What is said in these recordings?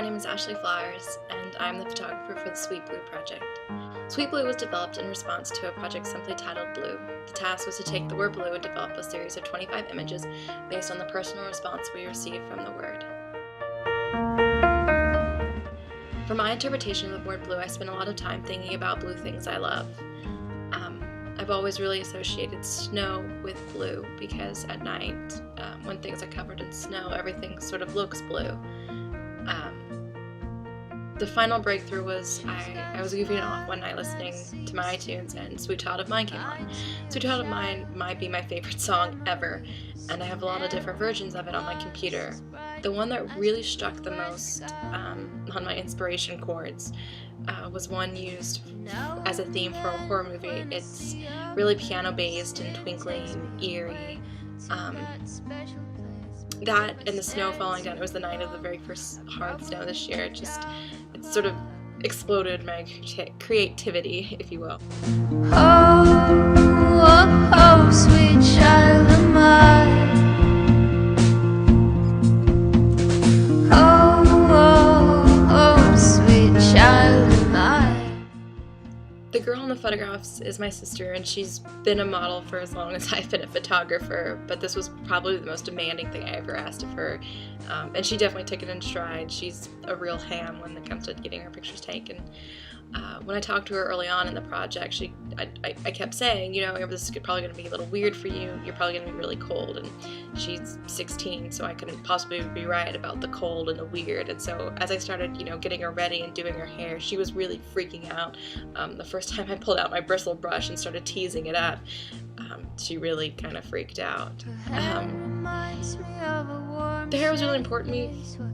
my name is Ashley Flowers, and I'm the photographer for the Sweet Blue project. Sweet Blue was developed in response to a project simply titled Blue. The task was to take the word blue and develop a series of 25 images based on the personal response we received from the word. For my interpretation of the word blue, I spent a lot of time thinking about blue things I love. I've always really associated snow with blue because at night, when things are covered in snow, everything sort of looks blue. The final breakthrough was I was goofing off one night listening to my iTunes and Sweet Child of Mine came on. Sweet Child of Mine might be my favorite song ever, and I have a lot of different versions of it on my computer. The one that really struck the most on my inspiration chords was one used as a theme for a horror movie. It's really piano-based and twinkling, eerie. That and the snow falling down, it was the night of the very first hard snow this year. It sort of exploded my creativity, if you will. Oh, oh, oh, sweet child of mine. Oh, oh, oh, sweet child of mine. The girl in the photographs is my sister, and she's been a model for as long as I've been a photographer, but this was probably the most demanding thing I ever asked of her, and she definitely took it in stride. She's a real ham when it comes to getting her pictures taken. When I talked to her early on in the project, I kept saying, you know, this is probably going to be a little weird for you. You're probably going to be really cold, and she's 16, so I couldn't possibly be right about the cold and the weird. And so as I started, you know, getting her ready and doing her hair, she was really freaking out. The first time I pulled out my bristle brush and started teasing it up, she really kind of freaked out. The hair was really important to me for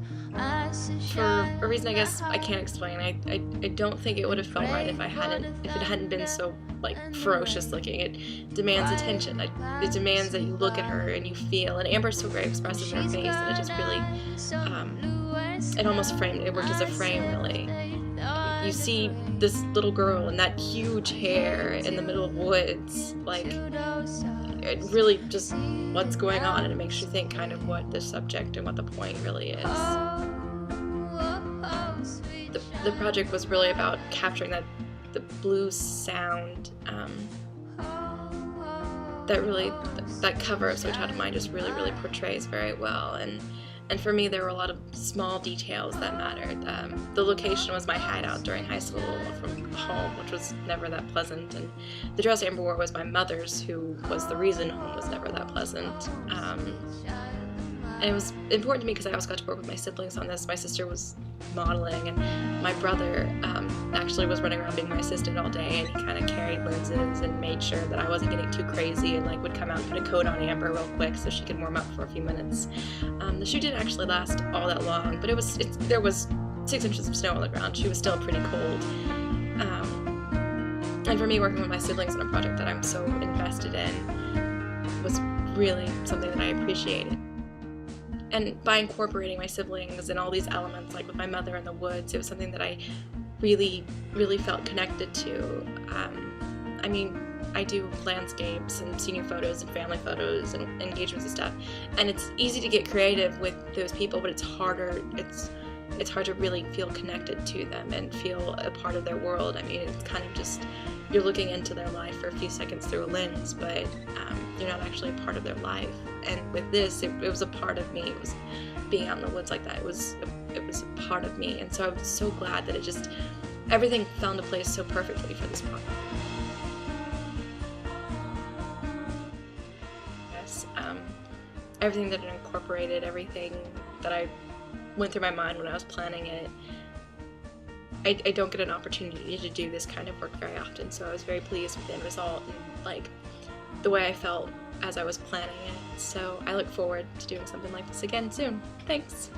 a reason I guess I can't explain. I don't think it would have felt right if it hadn't been so ferocious looking. It demands attention. It demands that you look at her and you feel. And Amber's so very expressive in her face that it just really, it almost framed. It worked as a frame really. You see this little girl and that huge hair in the middle of woods, it really just what's going on, and it makes you think kind of what the subject and what the point really is. The project was really about capturing the blue sound that cover of Sweet Child of Mine just really portrays very well. And for me, there were a lot of small details that mattered. The location was my hideout during high school from home, which was never that pleasant. And the dress Amber wore was my mother's, who was the reason home was never that pleasant. And it was important to me because I also got to work with my siblings on this. My sister was modeling, and my brother actually was running around being my assistant all day, and he kind of carried lenses and made sure that I wasn't getting too crazy and would come out and put a coat on Amber real quick so she could warm up for a few minutes. The shoot didn't actually last all that long, but there was 6 inches of snow on the ground. She was still pretty cold. And for me, working with my siblings on a project that I'm so invested in was really something that I appreciated. And by incorporating my siblings and all these elements, like with my mother in the woods, it was something that I really felt connected to. I mean, I do landscapes and senior photos and family photos and engagements and stuff, and it's easy to get creative with those people, but it's harder. It's hard to really feel connected to them and feel a part of their world. I mean, it's kind of just, you're looking into their life for a few seconds through a lens, but you're not actually a part of their life. And with this, it was a part of me. It was being out in the woods like that. It was a part of me, and so I was so glad that everything fell into place so perfectly for this project. Yes, everything that it incorporated, everything that I went through my mind when I was planning it. I don't get an opportunity to do this kind of work very often, so I was very pleased with the end result and the way I felt as I was planning it. So I look forward to doing something like this again soon. Thanks.